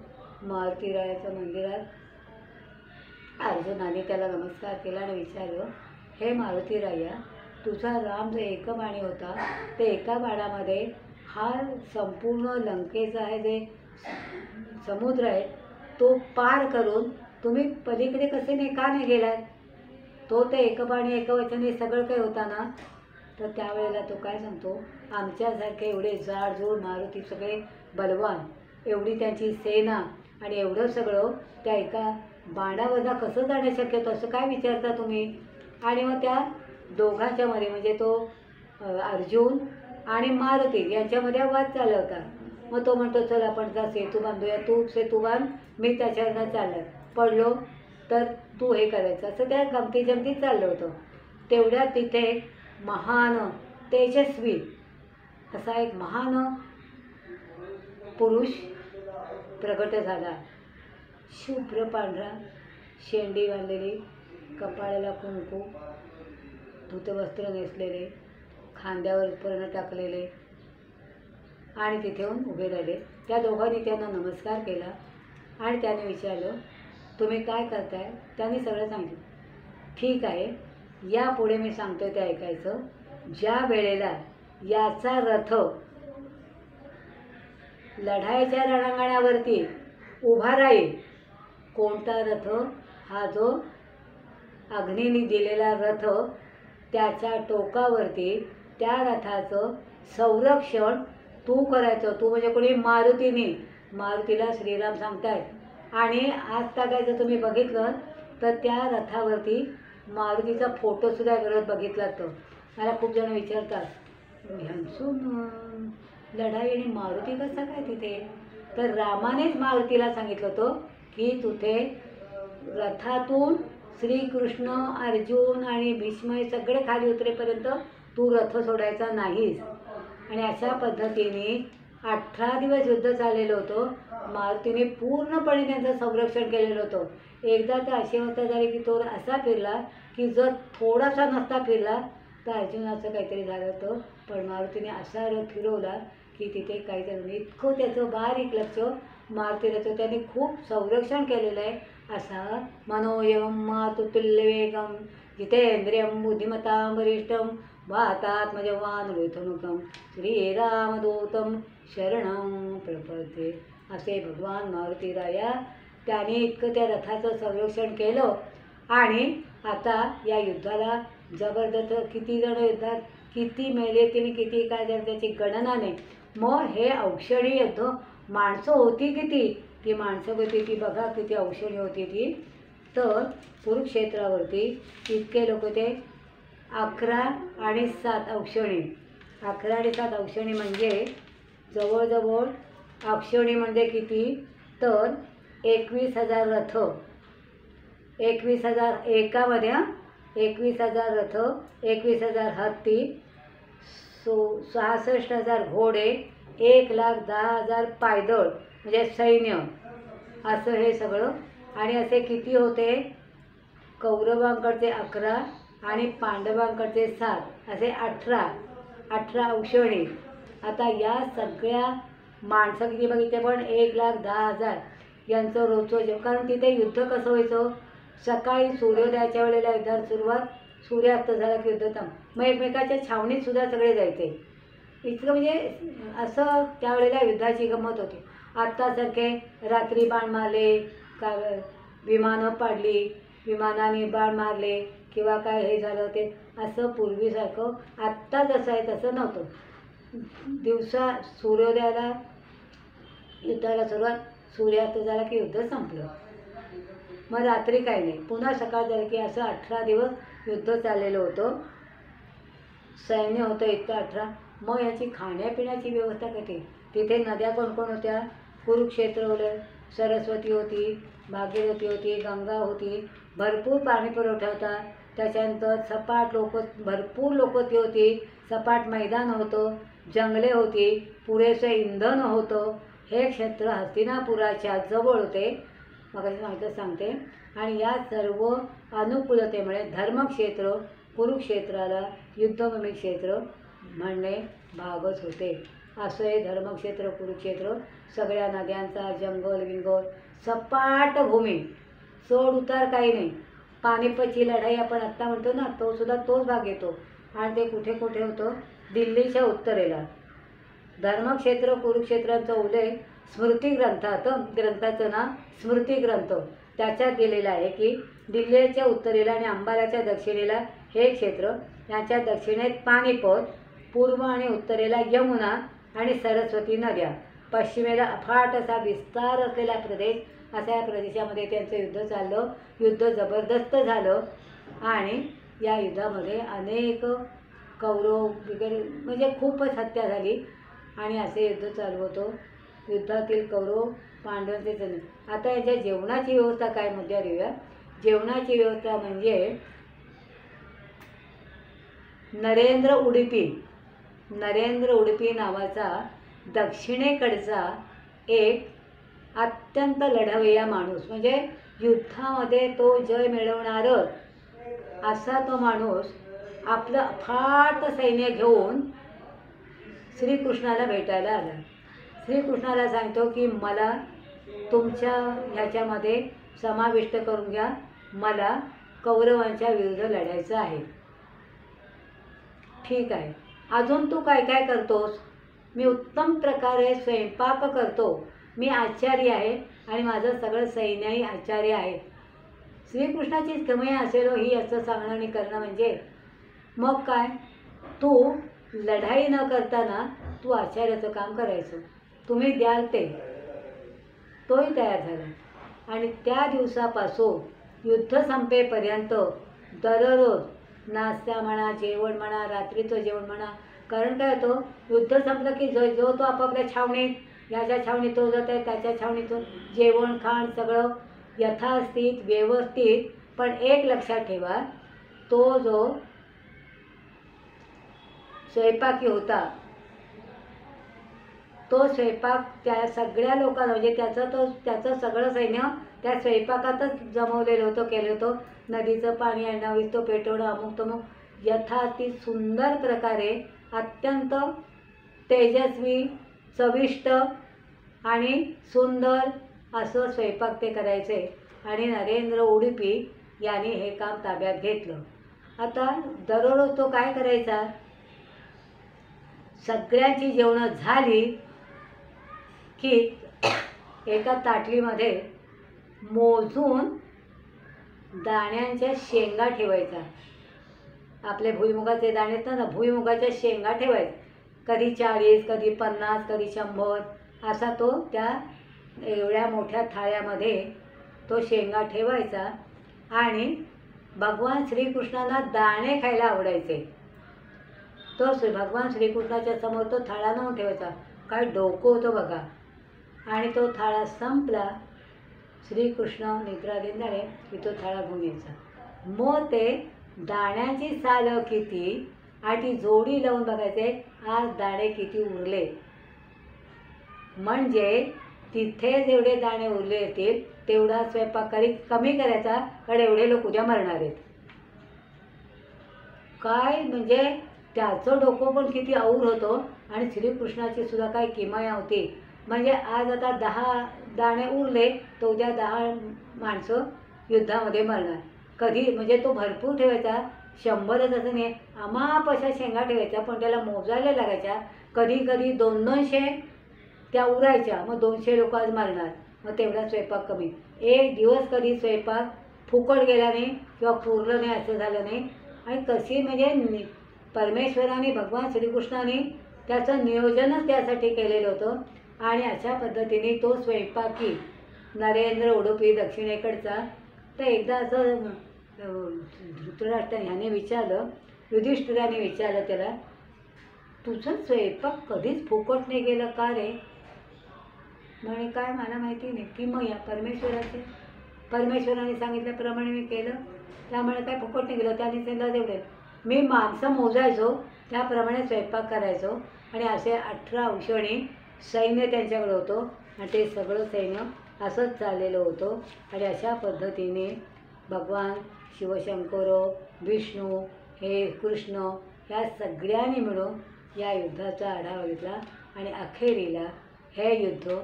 मारुतीरायाच्या मंदिरात अर्जुनाने त्याला नमस्कार केला आणि विचारलं, हे मारुतीराया, तुझा राम जो एकबाणी होता ते एका बाणामध्ये हा संपूर्ण लंकेचा आहे जे समुद्र आहे तो पार करून तुम्ही पलीकडे कसे का नाही गेलात. तो ते एकबाणी एकवचने सगळं काही होता ना. तर त्यावेळेला तो काय सांगतो, आमच्यासारखे एवढे जाडजूड मारुती सगळे बलवान, एवढी त्यांची सेना आणि एवढं सगळं त्या एका बाणावरदा कसं जाणं शक्य होतं असं काय विचारता तुम्ही. आणि मग त्या दोघांच्या मध्ये म्हणजे तो अर्जुन आणि मारुती यांच्यामध्ये वाद चालला होता. मग तो म्हणतो चल आपण जा सेतू बांधूया, तू सेतू बांध, मी त्याच्यावरनं चाललं पडलो तर तू हे करायचं, असं त्या गमती जमतीत चाललं होतं. तेवढ्यात तिथे एक महान तेजस्वी असा एक महान पुरुष प्रगट झाला. शुभ्र पांढरा, शेंडी बांधलेली, कपाळाला कुंकू, धुतवस्त्र नेसलेले, खांद्यावर उपरणं टाकलेले आणि तिथे येऊन उभे राहिले. त्या दोघांनी त्यांना नमस्कार केला आणि त्याने विचारलं तुम्ही काय करताय. त्यांनी सगळं सांगितलं. ठीक आहे, यापुढे मी सांगतो ते ऐकायचं. ज्या वेळेला याचा रथ लढाईच्या रणांगणावरती उभा राहील, कोणता रथ, हा जो अग्नीने दिलेला रथ, त्याच्या टोकावरती त्या रथाचं संरक्षण तू करायचं. तू म्हणजे कोणी, मारुतीने. मारुतीला श्रीराम सांगतायत. आणि आज टाकायचं तुम्ही बघितलं तर त्या रथावरती मारुतीचा फोटोसुद्धा विरोध बघितला. तो मला खूप जण विचारतात ह्यांसून लढाई आणि मारुती कसा काय तिथे. तर रामानेच मारुतीला सांगितलं होतं की तुथे रथातून श्रीकृष्ण, अर्जुन आणि भीष्म सगळे खाली उतरेपर्यंत तू रथ सोडायचा नाहीस. आणि अशा पद्धतीने 18 दिवस युद्ध चाललेलं होतं. मारुतीने पूर्णपणे त्यांचं संरक्षण केलेलं होतं. एकदा तर अशी अवस्था झाली की तो असा फिरला की जर थोडासा नसता फिरला तर अर्जुनाचं काहीतरी झालं होतं. पण मारुतीने असा रथ फिरवला की तिथे काही झालं नाही. इतकं त्याचं बारीक लक्ष मारुतीचं त्यांनी खूप संरक्षण केलेलं आहे. असा मनोयम मातुतुल्य वेगम जितेंद्रियं बुद्धिमतां वरिष्ठं वातात्मजवानुरुतमुखं श्रीरामदूतं शरणं प्रपद्ये. असे भगवान मारुतीराया त्याने इतकं त्या रथाचं संरक्षण केलं. आणि आता या युद्धाला जबरदस्त किती जण युद्धात किती मेले तिने किती काय झालं त्याची गणना नाही. मग हे औक्षणी युद्ध माणसं होती किती, ती माणसं होती ती बघा किती औक्षणी होती ती. तर कुरुक्षेत्रावरती इतके लोक होते 11 आणि 7 औक्षणी. 11 आणि 7 औक्षणी म्हणजे जवळजवळ औक्षणी म्हणजे किती तर 21,000 रथ, 21,000 एकामध्ये 21,000 रथ, 21,000 हत्ती, 66,000 घोडे, 1,10,000 पायदळ म्हणजे सैन्य, असं हे सगळं. आणि असे किती होते कौरवांकडचे 11 आणि पांडवांकडचे 7 असे 18 औक्षणी. आता या सगळ्या माणसं किती बघितले पण 1,10,000 यांचं रोजचं जेवण. कारण तिथे युद्ध कसं व्हायचं सकाळी सूर्योदयाच्या वेळेला युद्धाला सुरुवात, सूर्यास्त झाला की युद्ध मग एकमेकाच्या छावणीत सुद्धा सगळे जायचे. इतकं म्हणजे असं त्यावेळेला युद्धाची गंमत होती. आत्तासारखे रात्री बाण मारले का विमानं पाडली, विमानाने बाण मारले किंवा काय हे झालं ते असं पूर्वीसारखं आत्ता जसं आहे तसं नव्हतं. दिवसा सूर्योदयाला युद्धाला सुरुवात, सूर्यास्त झाला की युद्ध संपलं. मग रात्री काही नाही, पुन्हा सकाळ झाली की असं 18 दिवस युद्ध चाललेलं होतं. सैन्य होतं इतकं 18. मग याची खाण्यापिण्याची व्यवस्था कशी, तिथे नद्या कोण कोण होत्या कुरुक्षेत्र होतं, सरस्वती होती, भागीरथी होती, गंगा होती, भरपूर पाणी पुरवठा होता. त्याच्यानंतर सपाट लोक भरपूर लोक ती होती, सपाट मैदान होतं, जंगले होती, पुरेसं इंधन होतं. हे क्षेत्र हस्तिनापुराच्या जवळ होते मगाशी माहिती सांगते. आणि या सर्व अनुकूलतेमुळे धर्मक्षेत्र कुरुक्षेत्राला युद्धभूमी क्षेत्र म्हणणे भागच होते. असं हे धर्मक्षेत्र कुरुक्षेत्र सगळ्या नद्यांचा जंगल विंगल सपाट भूमी, चढ उतार काही नाही. पानिपतची लढाई आपण आत्ता म्हणतो ना तो सुद्धा तोच भाग येतो. आणि ते कुठे कुठे होतं दिल्लीच्या उत्तरेला. धर्मक्षेत्र कुरुक्षेत्रांचा उल्लेख स्मृतिग्रंथात, ग्रंथाचं नाव स्मृतिग्रंथ त्याच्यात गेलेलं आहे की दिल्लीच्या उत्तरेला आणि अंबालाच्या दक्षिणेला हे क्षेत्र, यांच्या दक्षिणेत पानिपत, पूर्व आणि उत्तरेला यमुना आणि सरस्वती नद्या, पश्चिमेला अफाट असा विस्तार असलेला प्रदेश. अशा या प्रदेशामध्ये त्यांचं युद्ध चाललं. युद्ध जबरदस्त झालं आणि या युद्धामध्ये अनेक कौरव वगैरे म्हणजे खूपच हत्या झाली. आणि असे युद्ध चालू होतं. युद्धातील कौरव पांडवांचे जण. आता याच्या जेवणाची व्यवस्था काय मुद्द्यावर येऊया. जेवणाची व्यवस्था म्हणजे नरेंद्र उडुपी नावाचा दक्षिणेकडचा एक अत्यंत लढवय्या माणूस, म्हणजे युद्धामध्ये तो जय मिळवणारच असा तो माणूस आपलं अफाट सैन्य घेऊन श्रीकृष्णाला भेटायला आला. श्रीकृष्णाला सांगतो की मला तुमच्या ह्याच्यामध्ये समाविष्ट करून घ्या, मला कौरवांच्या विरुद्ध लढायचं आहे. ठीक आहे, अजून तू काय काय करतोस. मी उत्तम प्रकारे स्वयंपाक करतो, मी आचार्य आहे आणि माझं सगळं सैन्यही आचार्य आहे. श्रीकृष्णाचीच कमाई असेल ही असं सांगणं आणि करणं म्हणजे. मग काय तू लढाई न करताना तू आचार्याचं काम करायचं, तुम्ही द्याल ते. तोही तयार झाला आणि त्या दिवसापासून युद्ध संपेपर्यंत दररोज नाश्ता म्हणा, जेवण म्हणा, रात्रीचं जेवण म्हणा. कारण काय होतं युद्ध संपलं की जो तो आपापल्या छावणीत, याच्या छावणीत तो जात आहे त्याच्या छावणीतून जेवण खाण सगळं यथास्थित व्यवस्थित. पण एक लक्षात ठेवा, तो जो स्वयंपाकी होता तो स्वयंपाक त्या सगळ्या लोकांना म्हणजे त्याचं सगळं सैन्य त्या स्वयंपाकातच जमवलेलं होतं, केलं होतं. नदीचं पाणी आणणं, विस्तो पेटवणं, अमुक तमुक यथास्थित सुंदर प्रकारे अत्यंत तेजस्वी चविष्ट आणि सुंदर असं स्वयंपाक ते करायचे. आणि नरेंद्र उडुपी यांनी हे काम ताब्यात घेतलं. आता दररोज तो काय करायचा, सगळ्यांची जेवणं झाली की एका ताटलीमध्ये मोजून दाण्यांच्या शेंगा ठेवायचा. आपले भुईमुगाचे दाणे आहेत ना, भुईमुगाच्या शेंगा ठेवायच्या. कधी 40, कधी 50, कधी 100 असा तो त्या एवढ्या मोठ्या थाळ्यामध्ये तो शेंगा ठेवायचा. आणि भगवान श्रीकृष्णांना दाणे खायला आवडायचे. तो भगवान श्रीकृष्णाच्या समोर तो थाळा नेऊन ठेवायचा. काय डोकं होतं बघा. आणि तो थाळा संपला, श्रीकृष्ण निद्रा देणारे की तो थाळा घेऊन यायचा. मग ते दाण्याची सालं किती आणि ती जोडी लावून बघायचे आज दाणे किती उरले. म्हणजे तिथे जेवढे दाणे उरले येतील तेवढा स्वयंपाक कमी करायचा, कारण एवढे लोक उद्या मरणार आहेत. काय म्हणजे त्याचं डोकं पण किती और होतो. आणि श्रीकृष्णाची सुद्धा काय किमया होती. म्हणजे आज आता 10 दाणे उरले तर उद्या 10 माणसं युद्धामध्ये मरणार. कधी म्हणजे तो भरपूर ठेवायचा, 100च असं नाही, अमाप अशा शेंगा ठेवायच्या, पण त्याला मोजायला लागायच्या. कधी कधी 200 त्या उरायच्या. मग 200 लोक आज मरणार, मग तेवढा स्वयंपाक कमी. एक दिवस कधी स्वयंपाक फुकट गेला नाही किंवा पुरलं नाही असं झालं नाही. आणि कशी म्हणजे परमेश्वराने भगवान श्रीकृष्णाने त्याचं नियोजनच त्यासाठी केलेलं होतं. आणि अशा पद्धतीने तो स्वयंपाकी नरेंद्र उडुपी दक्षिणेकडचा. तर एकदा असं धृतराष्ट्र ह्याने विचारलं, युधिष्ठिराने विचारलं त्याला, तुझं स्वयंपाक कधीच फुकट नाही गेलं का रे? म्हणे काय मला माहिती नाही. की मग या परमेश्वराने सांगितल्याप्रमाणे मी केलं, त्यामुळे काय फुकट नाही गेलं. त्याने त्यांना तेवढे मी माणसं मोजायचो, त्याप्रमाणे स्वयंपाक करायचो. आणि असे 18 औषणी सैन्य त्यांच्याकडे होतं. आणि ते सगळं सैन्य असंच चाललेलं होतं. आणि अशा पद्धतीने भगवान शिवशंकर, विष्णू, हे कृष्ण ह्या सगळ्यांनी मिळून या युद्धाचा आढावा घेतला. आणि अखेरीला हे युद्ध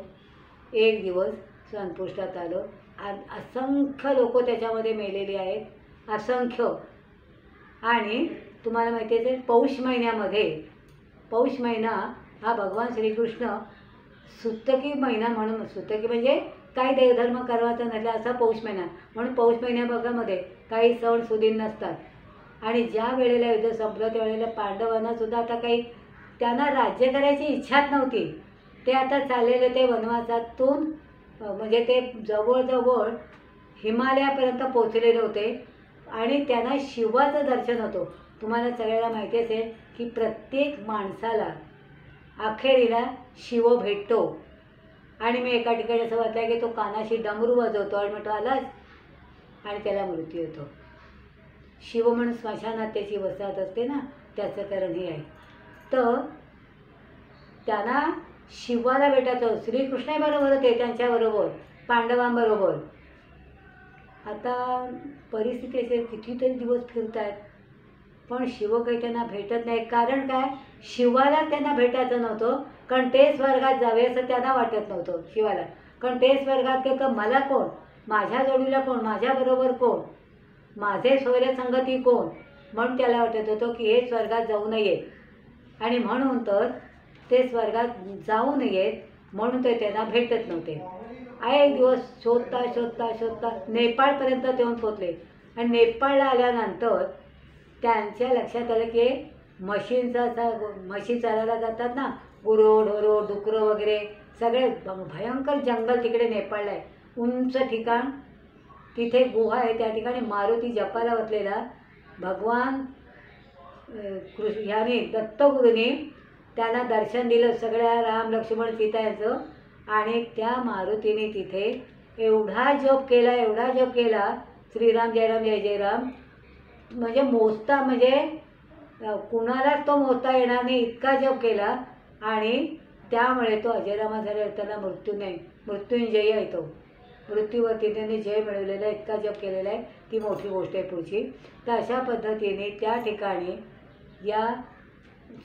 एक दिवस संपुष्टात आलं. असंख्य लोक त्याच्यामध्ये मेलेली आहेत, असंख्य. आणि तुम्हाला माहिती आहे पौष महिन्यामध्ये, पौष महिना हा भगवान श्रीकृष्ण सुतकी महिना म्हणून, सुतकी म्हणजे काही देवधर्म करावाचा नसला असा पौष महिना म्हणून पौष महिन्यामध्ये काही सण सुदीन नसतात. आणि ज्या वेळेला युद्ध संपलं त्यावेळेला पांडवांना सुद्धा आता काही त्यांना राज्य करायची इच्छाच नव्हती. ते आता चाललेले ते वनवासातून म्हणजे ते जवळजवळ हिमालयापर्यंत पोचलेले होते. आणि त्यांना शिवाचं दर्शन होतं. तुम्हाला सगळ्याला माहिती असेल की प्रत्येक माणसाला अखेरीला शिव भेटतो. आणि मी एका ठिकाणी असं वाटलं की तो कानाशी डमरू वाजवतो आणि म्हणतो आलाच, आणि त्याला मृत्यू होतो. शिव म्हणून स्मशानात त्याची वसाहत असते ना, त्याचं कारण हे आहे. तर त्यांना शिवाला भेटायचं. श्रीकृष्णाबरोबर होते, त्यांच्याबरोबर पांडवांबरोबर. आता परिस्थिती असेल कितीतरी दिवस फिरत आहेत, पण शिव काही त्यांना भेटत नाही. कारण काय, शिवाला त्यांना भेटायचं नव्हतं, कारण ते स्वर्गात जावे असं त्यांना वाटत नव्हतं शिवाला. कारण ते स्वर्गात गेलं तर मला कोण, माझ्या जोडीला कोण, माझ्याबरोबर कोण, माझे सोयरे संगती कोण, म्हणून त्याला वाटत होतं की हे स्वर्गात जाऊ नये. आणि म्हणून तर ते स्वर्गात जाऊ नयेत म्हणून ते त्यांना भेटत नव्हते. एक दिवस शोधता शोधता शोधता नेपाळपर्यंत येऊन पोचले. आणि नेपाळला आल्यानंतर त्यांच्या लक्षात आलं की म्हशींचा म्हशी चालायला जातात ना, गुरं ढोरं डुकरं वगैरे सगळे भयंकर जंगल तिकडे नेपाळला आहे. उंच ठिकाण, तिथे गुहा आहे. त्या ठिकाणी मारुती जपाला बसलेला भगवान ह्याने दत्तगुरूंनी त्यांना दर्शन दिलं, सगळ्या राम लक्ष्मण सीता यांचं. आणि त्या मारुतीने तिथे एवढा जप केला, एवढा जप केला, श्रीराम जय राम जय जय राम, म्हणजे मोजता म्हणजे कुणालाच तो मोजता येणार नाही इतका जप केला. आणि त्यामुळे तो अजरामर झाला. त्याला मृत्यू नाही, मृत्युंजय आहे तो. मृत्यूवरती त्याने जय मिळवलेला, इतका जप केलेला आहे. ती मोठी गोष्ट आहे पुढची. तर अशा पद्धतीने त्या ठिकाणी या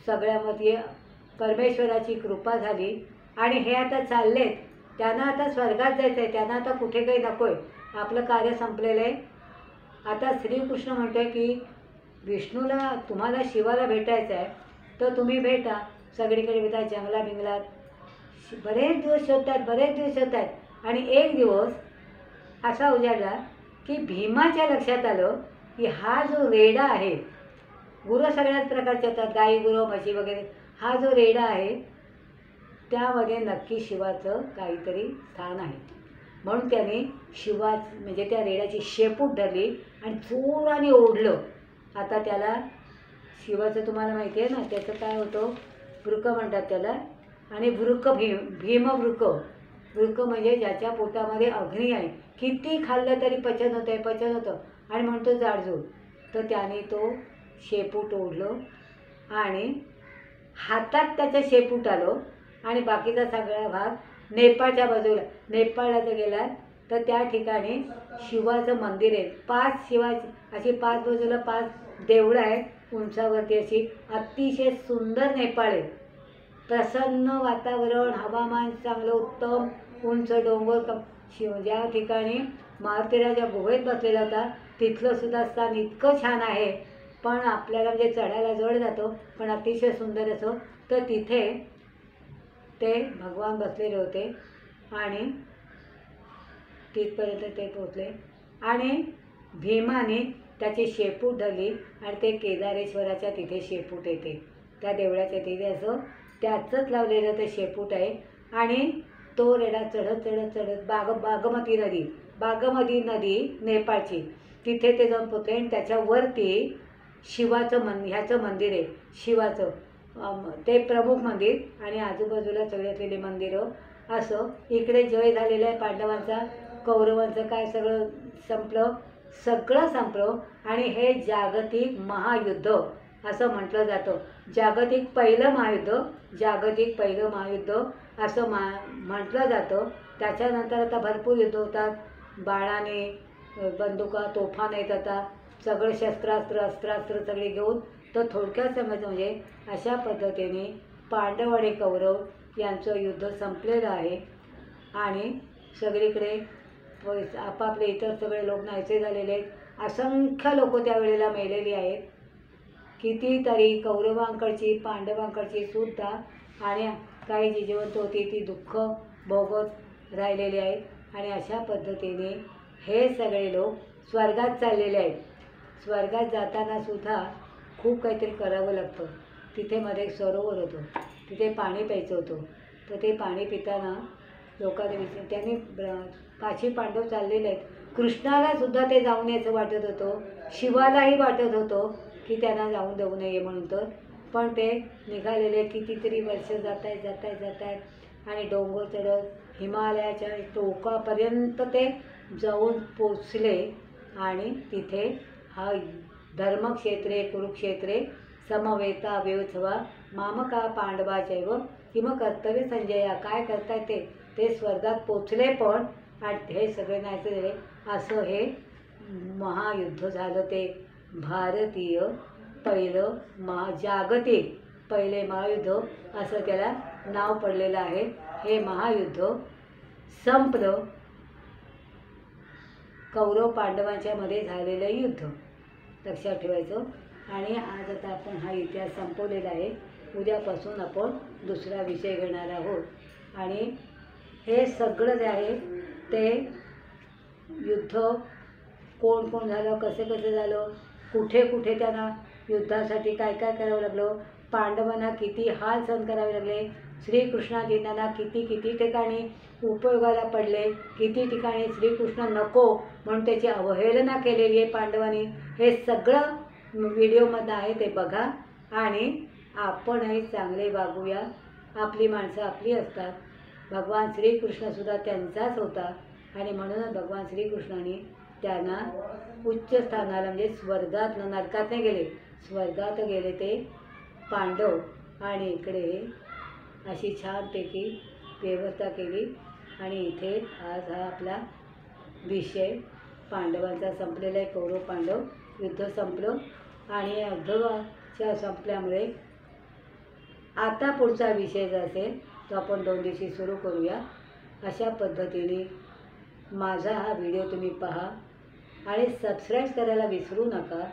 सगळ्यामध्ये परमेश्वराची कृपा झाली. आणि हे आता चाललेत, त्यांना आता स्वर्गात जायचं आहे, त्यांना आता कुठे काही नको आहे, आपलं कार्य संपलेलं आहे. आता श्रीकृष्ण म्हणतो आहे की विष्णूला तुम्हाला शिवाला भेटायचं आहे तर तुम्ही भेटा, सगळीकडे भेटा, जंगला बिंगलात बरेच दिवस शोधतात आणि एक दिवस असा उजाडला की भीमाच्या लक्षात आलं की हा जो रेडा आहे, गुरं सगळ्याच प्रकारचे असतात, गाई गुरं म्हशी वगैरे, हा जो रेडा आहे त्यामध्ये नक्की शिवाचं काहीतरी स्थान आहे. म्हणून त्याने म्हणजे त्या रेड्याची शेपूट धरली आणि जोराने ओढलं. आता त्याला शिवाचं तुम्हाला माहिती आहे ना, त्याचं काय होतं, वृक म्हणतात त्याला. आणि भीमवृक म्हणजे ज्याच्या पोटामध्ये अग्नी आहे, किती खाल्लं तरी पचन होतं आणि म्हणतो जाडजूड. तर त्याने तो शेपूट ओढलं आणि हातात त्याच्या शेपूट आलो आणि बाकीचा सगळा भाग नेपाळच्या बाजूला, नेपाळला जर गेला तर त्या ठिकाणी शिवाचं मंदिर आहे. 5 बाजूला 5 देवळं आहेत उंचावरती, अशी अतिशय सुंदर नेपाळ आहे. प्रसन्न वातावरण, हवामान चांगलं उत्तम, उंच डोंगर. ज्या ठिकाणी मारुतीराजा गुहेत बसलेला होता तिथलं सुद्धा स्थान इतकं छान आहे, पण आपल्याला म्हणजे चढायला जड जातो, पण अतिशय सुंदर असं. तर तिथे ते भगवान बसलेले होते आणि तिथपर्यंत ते पोचले आणि भीमाने त्याची शेपूट धरली आणि ते केदारेश्वराच्या तिथे शेपूट येते, त्या देवळाच्या तिथे असं त्याचंच लावलेलं ते शेपूट आहे. आणि तो रेडा चढत बागमती नदी नेपाळची, तिथे ते जाऊन पोचले आणि त्याच्यावरती शिवाचं ह्याचं मंदिर आहे, शिवाचं ते प्रमुख मंदिर आणि आजूबाजूला सगळे असलेली मंदिरं. असं इकडे जय झालेला आहे पांडवांचा, कौरवांचं काय सगळं संपलं आणि हे जागतिक महायुद्ध असं म्हटलं जातं. जागतिक पहिलं महायुद्ध असं म्हटलं जातं. त्याच्यानंतर आता भरपूर युद्ध होतात, बाणाने, बंदुका, तोफा नेत आता सगळं अस्त्रास्त्र सगळे घेऊन. तर थोडक्यात समजलं म्हणजे अशा पद्धतीने पांडव आणि कौरव यांचं युद्ध संपलेलं आहे आणि सगळीकडे आपापले इतर सगळे लोक नाहीसे झालेले आहेत. असंख्य लोक त्यावेळेला मेलेली आहेत, कितीतरी कौरवांकडची पांडवांकडची सुद्धा, आणि काही जी जिवंत होती ती दुःख भोगत राहिलेली आहेत. आणि अशा पद्धतीने हे सगळे लोक स्वर्गात चाललेले आहेत. स्वर्गात जाताना सुद्धा खूप काहीतरी करावं लागतं. तिथे मध्ये एक सरोवर होतं, तिथे पाणी प्यायचं होतं. तर ते पाणी पिताना लोकांनी त्यांनी 5 पांडव चाललेले आहेत. कृष्णाला सुद्धा ते जाऊन यायचं वाटत होतं, शिवालाही वाटत होतं की त्यांना जाऊन देऊ नये म्हणून. तर पण ते निघालेले कितीतरी वर्ष जात आहेत आणि डोंगर चढत हिमालयाच्या टोकापर्यंत ते जाऊन पोचले. आणि तिथे हा धर्मक्षेत्रे कुरुक्षेत्रे समवेता व्योत्सवा मामका पांडवाचैव किम कर्तव्य संजया. काय करताय ते स्वर्गात पोचले पण, आणि हे सगळे नाही झाले. असं हे महायुद्ध झालं. ते भारतीय जागतिक पहिले महायुद्ध असं त्याला नाव पडलेलं आहे. हे महायुद्ध संपलं कौरव पांडवांच्या मध्ये झालेलं युद्ध, लक्षात ठेवायचं. आणि आज आता आपण हा इतिहास संपवलेला आहे. उद्यापासून आपण दुसरा विषय घेणार आहोत. आणि हे सगळं जे आहे ते युद्ध कोण झालं, कसं झालं, कुठे त्यांना युद्धासाठी काय करावं लागलं, पांडवांना किती हाल सहन करावे लागले, श्रीकृष्णाजींना किती ठिकाणी उपयोगाला पडले, किती ठिकाणी श्रीकृष्ण नको म्हणून त्याची अवहेलना केलेली आहे पांडवांनी. हे सगळं व्हिडिओमध्ये आहे, ते बघा. आणि आपणही चांगले वागूया. आपली माणसं आपली असतात. भगवान श्रीकृष्णसुद्धा त्यांचाच होता आणि म्हणूनच भगवान श्रीकृष्णाने त्यांना उच्च स्थानाला म्हणजे स्वर्गात, नरकात नाही गेले, स्वर्गात गेले ते पांडव. आणि इकडे अशी छानपैकी व्यवस्था केली. आणि इथे आज हा आपला विषय पांडवांचा संपलेला आहे. कौरव पांडव युद्ध संपलं आणि युद्धाच्या संपल्यामुळे आता पुढचा विषय जो असेल तो आपण 2 दिवशी सुरू करूया. अशा पद्धतीने माझा हा व्हिडिओ तुम्ही पहा आणि सबस्क्राईब करायला विसरू नका.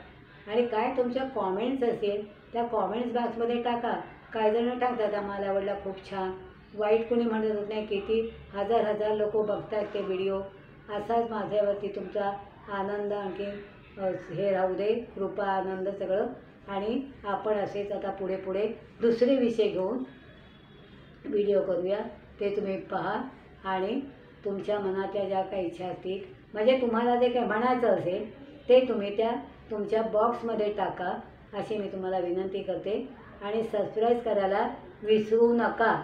आणि काय तुमच्या कॉमेंट्स असेल त्या कॉमेंट्स बॉक्समध्ये टाका. काही जण टाकतात आम्हाला आवडला, खूप छान. वाईट कोणी म्हणत होत नाही. किती हजार हजार लोक बघतात ते व्हिडिओ. असाच माझ्यावरती तुमचा आनंद आणखी हे राहू दे, कृपा आनंद सगळं. आणि आपण असेच आता पुढे पुढे दुसरे विषय घेऊन व्हिडिओ करूया. ते तुम्ही पहा आणि तुमच्या मनातल्या ज्या काही इच्छा असतील, म्हणजे तुम्हाला जे काही म्हणायचं असेल ते तुम्ही त्या तुमच्या बॉक्समध्ये टाका, अशी मी तुम्हाला विनंती करते. आणि सबस्क्राईब करायला विसरू नका.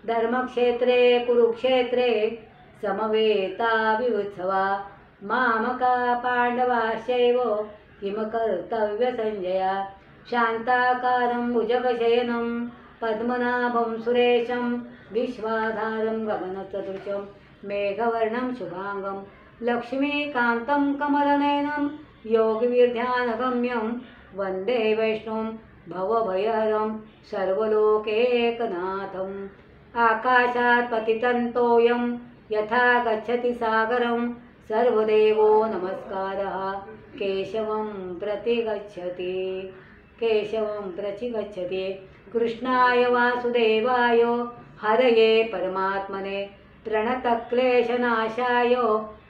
धर्मक्षेत्रे कुरुक्षेत्रे समवेताविवुत्सवा मामका पांडवाश्चैव किम कर्तव्य संजया. शांताकारं भुजगशयनं पद्मनाभं सुरेशं विश्वाधारं गगनसदृशं मेघवर्णं शुभांगं लक्ष्मीकान्तं कमलनयनं योगविध्यानगम्यं वन्दे वैष्णवं भवभयहरं सर्वलोकैकनाथम्. आकाशात् पतितं तोयं यथा गच्छति सागरं सर्वदेवो नमस्कारः केशवं प्रतिगच्छति केशवं प्रतिगच्छति. कृष्णाय वासुदेवाय हरये परमात्मने प्रणतक्लेशनाशाय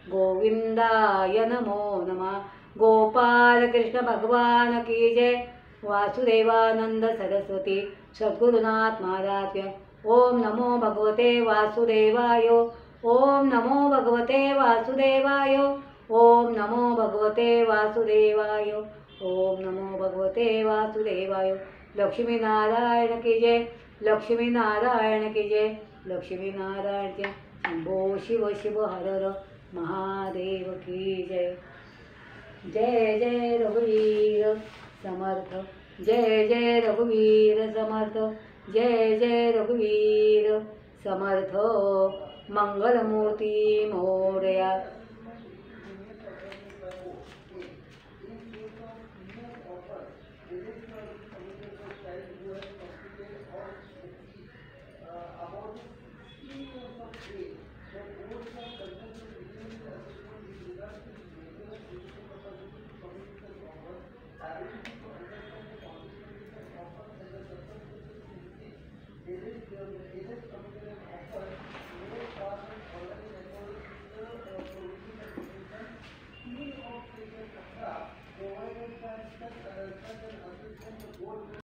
गोविंदाय नमो नमः. गोपाल कृष्ण भगवान की जय. वासुदेवानंद सरस्वती सद्गुरुनाथ महाराज. ओम नमो भगवते वासुदेवाय. ओम नमो भगवते वासुदेवाय. ओम नमो भगवते वासुदेवाय. ओम नमो भगवते वासुदेवाय. लक्ष्मी नारायण की जय. लक्ष्मी नारायण की जय. लक्ष्मी नारायण की जय. शंभो शिव शिव हर हर महादेव की जय. जय जय रघुवीर समर्थ. जय जय रघुवीर समर्थ. जय जय रघुवीर समर्थ. मंगलमूर्ती मोरया.